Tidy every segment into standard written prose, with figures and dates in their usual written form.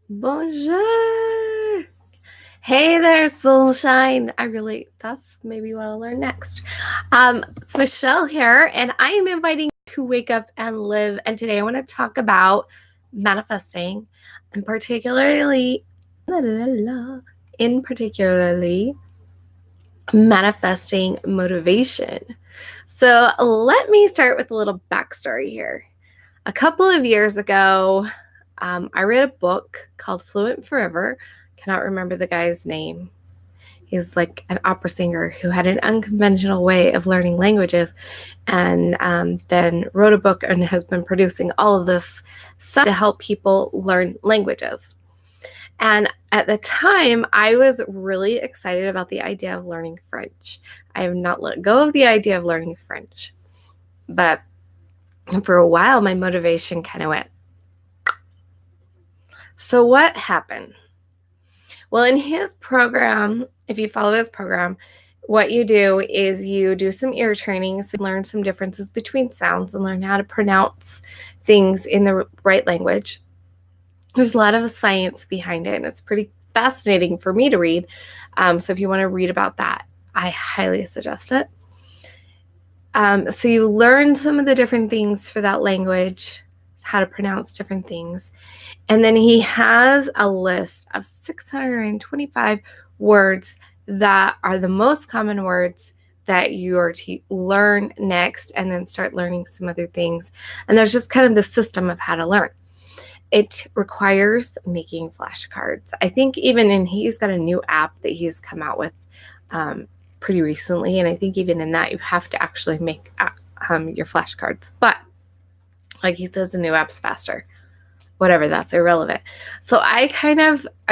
Bonjour. Hey there, sunshine. That's maybe what I'll learn next. It's Michelle here, and I am inviting you to wake up and live. And today I want to talk about manifesting, and particularly manifesting motivation. So let me start with a little backstory here. A couple of years ago, I read a book called Fluent Forever. Cannot remember the guy's name. He's like an opera singer who had an unconventional way of learning languages, and then wrote a book and has been producing all of this stuff to help people learn languages. And at the time, I was really excited about the idea of learning French. I have not let go of the idea of learning French. But for a while, my motivation kind of went. So what happened? Well, in his program, if you follow his program, what you do is you do some ear training, so you learn some differences between sounds and learn how to pronounce things in the right language. There's a lot of science behind it, and it's pretty fascinating for me to read. So if you want to read about that, I highly suggest it. So you learn some of the different things for that language, how to pronounce different things. And then he has a list of 625 words that are the most common words that you are to learn next, and then start learning some other things. And there's just kind of the system of how to learn. It requires making flashcards. I think he's got a new app that he's come out with pretty recently. And I think even in that, you have to actually make your flashcards. But like he says, the new app's faster. Whatever, that's irrelevant. So I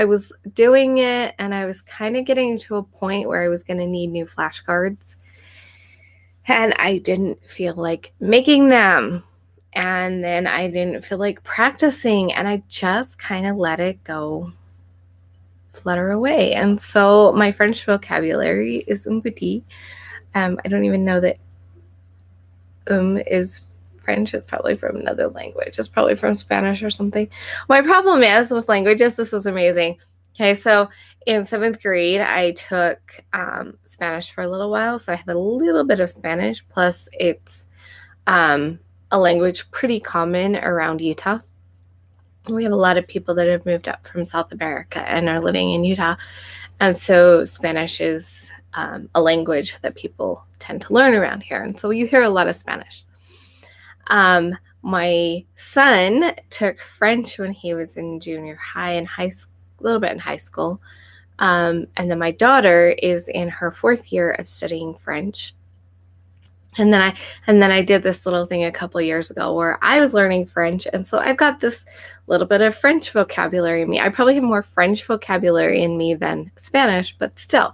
was doing it, and I was kind of getting to a point where I was going to need new flashcards. And I didn't feel like making them. And then I didn't feel like practicing, and I just kind of let it go flutter away. And so my French vocabulary is un petit. I don't even know that is French. It's probably from another language. It's probably from Spanish or something. My problem is with languages, this is amazing. Okay, so in 7th grade, I took Spanish for a little while. So I have a little bit of Spanish, plus it's a language pretty common around Utah. We have a lot of people that have moved up from South America and are living in Utah. And so Spanish is a language that people tend to learn around here. And so you hear a lot of Spanish. My son took French when he was in junior high and a little bit in high school. And then my daughter is in her 4th year of studying French. And then I did this little thing a couple years ago where I was learning French. And so I've got this little bit of French vocabulary in me. I probably have more French vocabulary in me than Spanish, but still.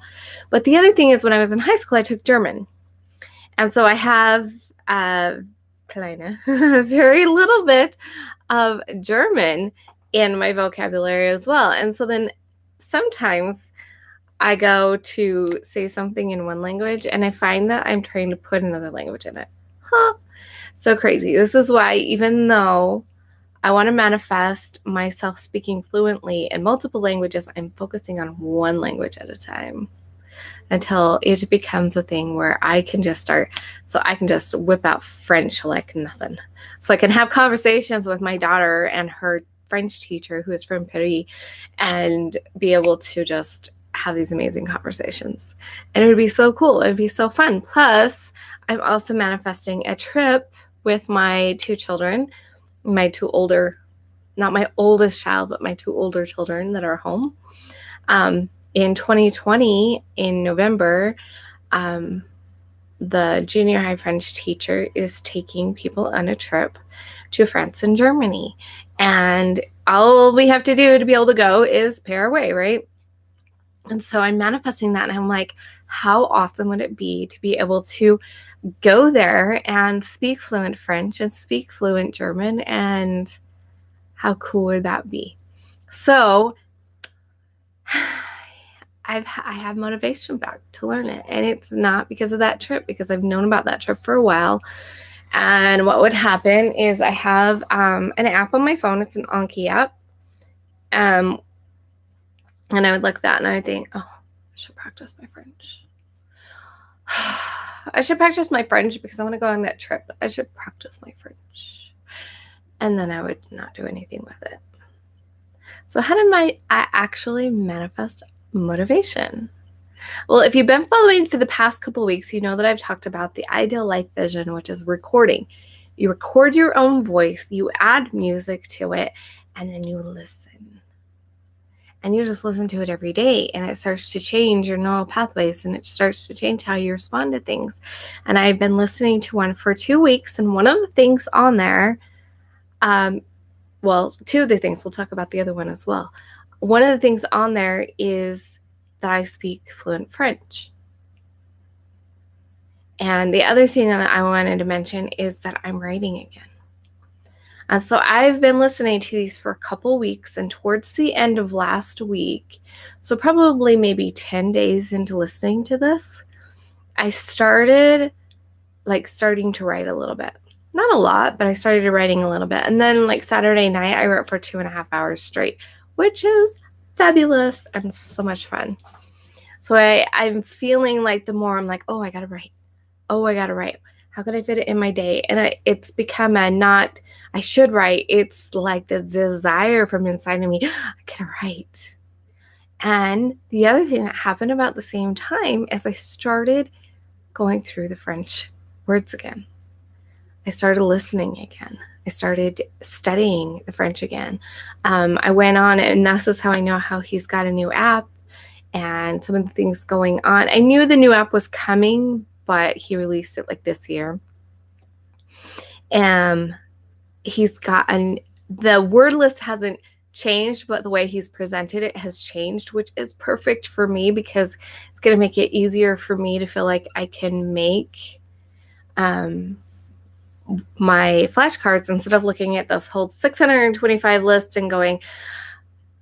But the other thing is, when I was in high school, I took German. And so I have a very little bit of German in my vocabulary as well. And so then sometimes I go to say something in one language, and I find that I'm trying to put another language in it. So crazy. This is why, even though I want to manifest myself speaking fluently in multiple languages, I'm focusing on one language at a time until it becomes a thing where I can just whip out French like nothing. So I can have conversations with my daughter and her French teacher, who is from Paris, and be able to just have these amazing conversations. And it would be so cool. It would be so fun. Plus, I'm also manifesting a trip with my 2 children, not my oldest child, but my 2 older children that are home. In 2020, in November, the junior high French teacher is taking people on a trip to France and Germany. And all we have to do to be able to go is pay our way, right? And so I'm manifesting that, and I'm like, how awesome would it be to be able to go there and speak fluent French and speak fluent German, and how cool would that be? So I have motivation back to learn it, and it's not because of that trip, because I've known about that trip for a while. And what would happen is I have an app on my phone. It's an Anki app. And I would look at that and I would think, oh, I should practice my French. I should practice my French because I want to go on that trip. I should practice my French. And then I would not do anything with it. So how did I actually manifest motivation? Well, if you've been following for the past couple weeks, you know that I've talked about the ideal life vision, which is recording. You record your own voice, you add music to it, and then you listen. And you just listen to it every day, and it starts to change your neural pathways, and it starts to change how you respond to things. And I've been listening to one for 2 weeks, and one of the things on there, well, two of the things, we'll talk about the other one as well. One of the things on there is that I speak fluent French. And the other thing that I wanted to mention is that I'm writing again. And so I've been listening to these for a couple weeks, and towards the end of last week, so probably maybe 10 days into listening to this, I started starting to write a little bit. Not a lot, but I started writing a little bit. And then Saturday night, I wrote for 2.5 hours straight, which is fabulous and so much fun. So I'm feeling like the more I'm like, oh, I got to write. Oh, I got to write. How could I fit it in my day? And it's become a not, I should write. It's like the desire from inside of me, I gotta write. And the other thing that happened about the same time is I started going through the French words again. I started listening again. I started studying the French again. I went on, and this is how I know how he's got a new app and some of the things going on. I knew the new app was coming, but he released it this year. And he's got the word list hasn't changed, but the way he's presented it has changed, which is perfect for me because it's going to make it easier for me to feel like I can make my flashcards instead of looking at this whole 625 list and going,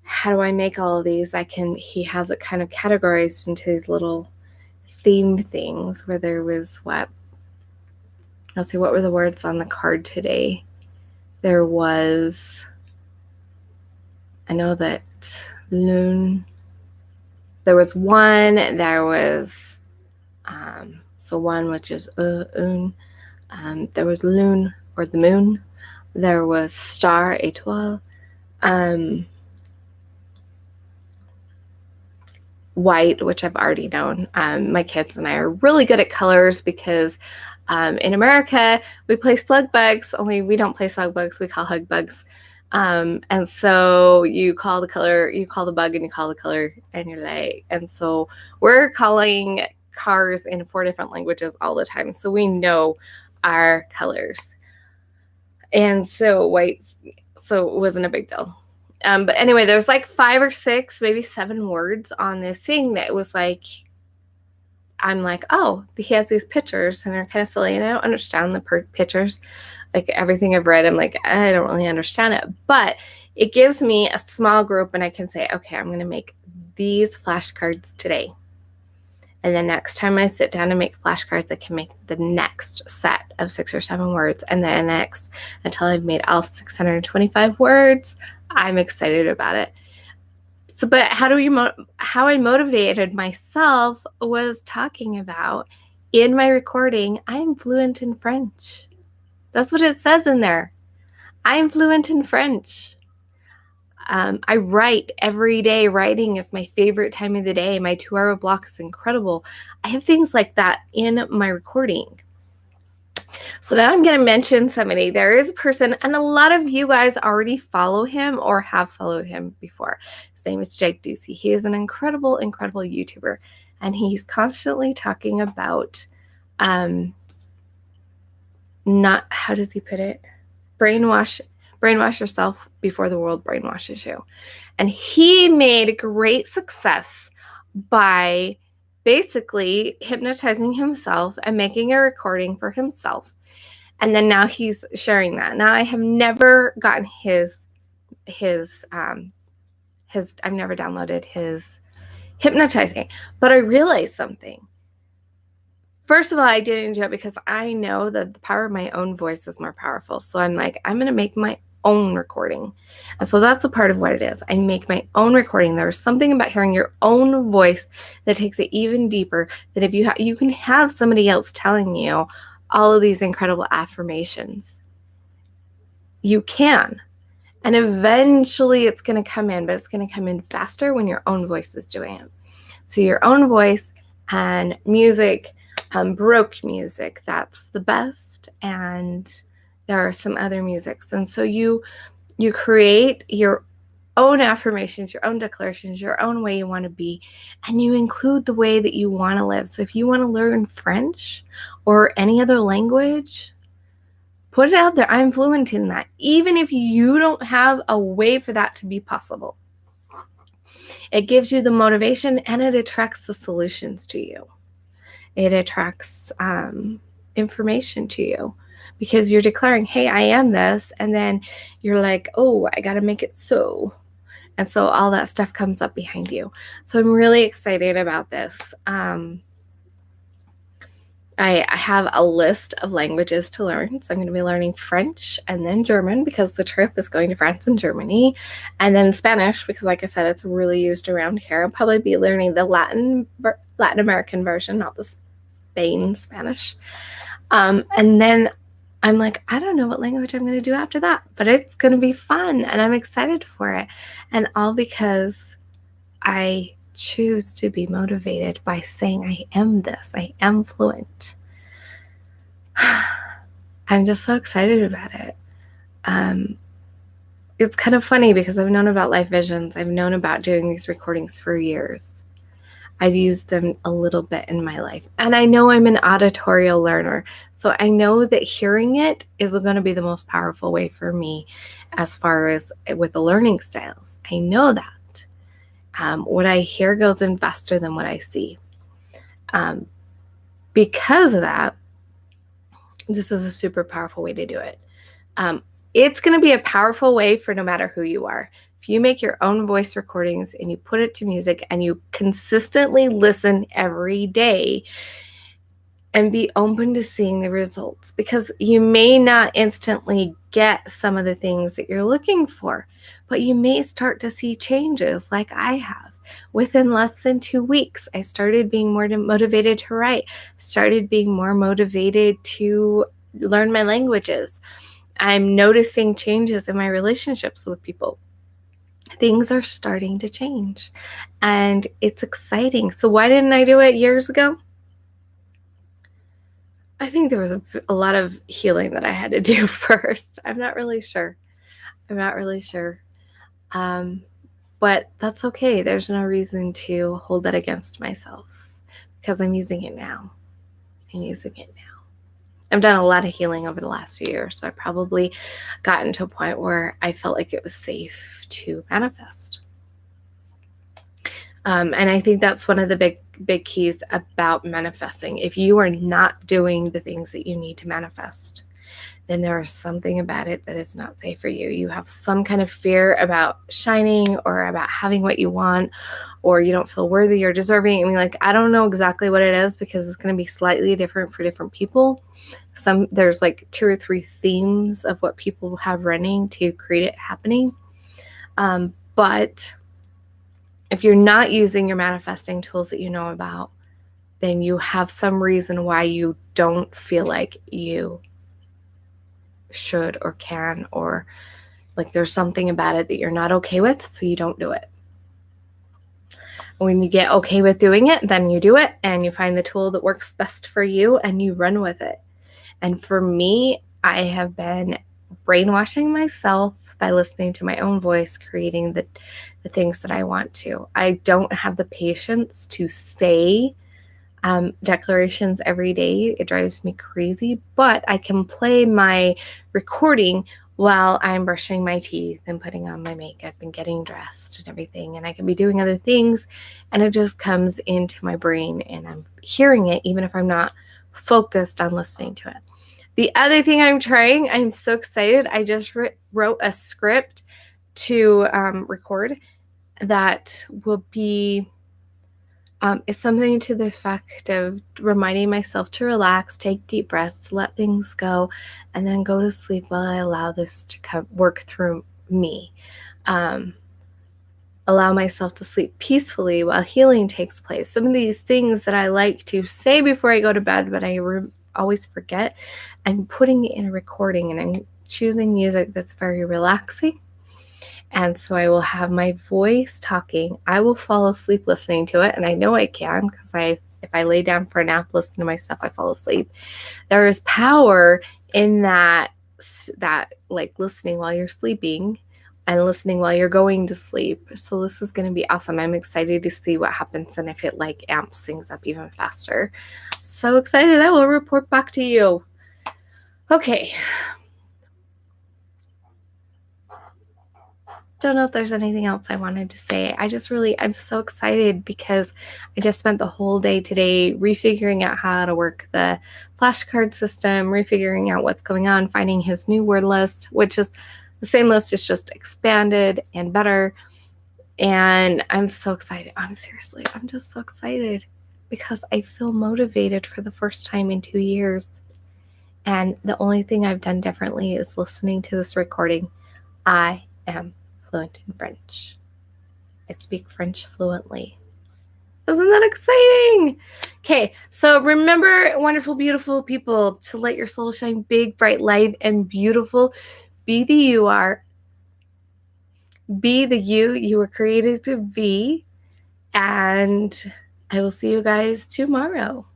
how do I make all of these? He has it kind of categorized into these little theme things where there was what were the words on the card today? There was, I know that loon, there was one, there was, so one, which is un, there was loon, or the moon, there was star, étoile, white, which I've already known. My kids and I are really good at colors because in America, we play slug bugs, only we don't play slug bugs, we call hug bugs. And so you call the color, you call the bug, and you call the color, and you're like, and so we're calling cars in 4 different languages all the time. So we know our colors. And so white, so it wasn't a big deal. But anyway, there's 5 or 6, maybe 7 words on this thing that was I'm like, oh, he has these pictures and they're kind of silly, and I don't understand the pictures. Everything I've read, I'm like, I don't really understand it. But it gives me a small group, and I can say, okay, I'm going to make these flashcards today. And the next time I sit down and make flashcards, I can make the next set of 6 or 7 words. And then next, until I've made all 625 words, I'm excited about it. So, but how I motivated myself was talking about in my recording, I am fluent in French. That's what it says in there. I am fluent in French. I write every day. Writing is my favorite time of the day. My 2-hour block is incredible. I have things like that in my recording. So now I'm going to mention somebody. There is a person, and a lot of you guys already follow him or have followed him before. His name is Jake Ducey. He is an incredible, incredible YouTuber, and he's constantly talking about not, how does he put it? Brainwash yourself before the world brainwashes you. And he made great success by basically hypnotizing himself and making a recording for himself. And then now he's sharing that. Now I have never gotten I've never downloaded his hypnotizing, but I realized something. First of all, I didn't do it because I know that the power of my own voice is more powerful. So I'm like, I'm going to make my own recording. And so that's a part of what it is. I make my own recording. There's something about hearing your own voice that takes it even deeper, that if you can have somebody else telling you all of these incredible affirmations. You can. And eventually it's going to come in, but it's going to come in faster when your own voice is doing it. So your own voice and music, Baroque music, that's the best. And there are some other musics. And so you create your own affirmations, your own declarations, your own way you want to be, and you include the way that you want to live. So if you want to learn French or any other language, put it out there. I'm fluent in that. Even if you don't have a way for that to be possible, it gives you the motivation and it attracts the solutions to you. It attracts information to you because you're declaring, hey, I am this. And then you're like, oh, I got to make it so. And so all that stuff comes up behind you. So I'm really excited about this. I have a list of languages to learn. So I'm going to be learning French and then German because the trip is going to France and Germany. And then Spanish because, like I said, it's really used around here. I'll probably be learning the Latin American version, not the Spain Spanish. And then I'm like, I don't know what language I'm going to do after that, but it's going to be fun and I'm excited for it. And all because I choose to be motivated by saying I am this, I am fluent. I'm just so excited about it. It's kind of funny because I've known about Life Visions. I've known about doing these recordings for years. I've used them a little bit in my life. And I know I'm an auditorial learner. So I know that hearing it is going to be the most powerful way for me as far as with the learning styles. I know that. What I hear goes in faster than what I see. Because of that, this is a super powerful way to do it. It's going to be a powerful way for no matter who you are. If you make your own voice recordings and you put it to music and you consistently listen every day and be open to seeing the results, because you may not instantly get some of the things that you're looking for, but you may start to see changes like I have. Within less than 2 weeks, I started being more motivated to write, started being more motivated to learn my languages. I'm noticing changes in my relationships with people. Things are starting to change and it's exciting. So why didn't I do it years ago? I think there was a lot of healing that I had to do first. I'm not really sure. But that's okay. There's no reason to hold that against myself because I'm using it now. I've done a lot of healing over the last few years, so I probably gotten to a point where I felt like it was safe to manifest. And I think that's one of the big keys about manifesting. If you are not doing the things that you need to manifest, then there is something about it that is not safe for you. You have some kind of fear about shining or about having what you want, or you don't feel worthy or deserving. I mean, like, I don't know exactly what it is because it's going to be slightly different for different people. There's like 2 or 3 themes of what people have running to create it happening. But if you're not using your manifesting tools that you know about, then you have some reason why you don't feel like you should or can, or like there's something about it that you're not okay with, so you don't do it. When you get okay with doing it, then you do it and you find the tool that works best for you and you run with it. And for me, I have been brainwashing myself by listening to my own voice, creating the things that I want to. I don't have the patience to say declarations every day. It drives me crazy, but I can play my recording while I'm brushing my teeth and putting on my makeup and getting dressed and everything. And I can be doing other things and it just comes into my brain and I'm hearing it even if I'm not focused on listening to it. The other thing I'm trying, I'm so excited. I just wrote a script to record that will be It's something to the effect of reminding myself to relax, take deep breaths, let things go, and then go to sleep while I allow this to work through me. Um, allow myself to sleep peacefully while healing takes place. Some of these things that I like to say before I go to bed, but I always forget, I'm putting it in a recording, and I'm choosing music that's very relaxing. And so I will have my voice talking. I will fall asleep listening to it, and I know I can because if I lay down for a nap listening to my stuff, I fall asleep. There is power in that like listening while you're sleeping and listening while you're going to sleep. So this is going to be awesome. I'm excited to see what happens and if it like amps things up even faster. So excited. I will report back to you. Okay. Don't know if there's anything else I wanted to say. I'm so excited because I just spent the whole day today refiguring out how to work the flashcard system, refiguring out what's going on, finding his new word list, which is the same list, is just expanded and better. And I'm so excited. I'm just so excited because I feel motivated for the first time in 2 years. And the only thing I've done differently is listening to this recording. I am fluent in French. I speak French fluently. Isn't that exciting? Okay, so remember, wonderful, beautiful people, to let your soul shine big, bright, light, and beautiful. Be the you are. Be the you were created to be. And I will see you guys tomorrow.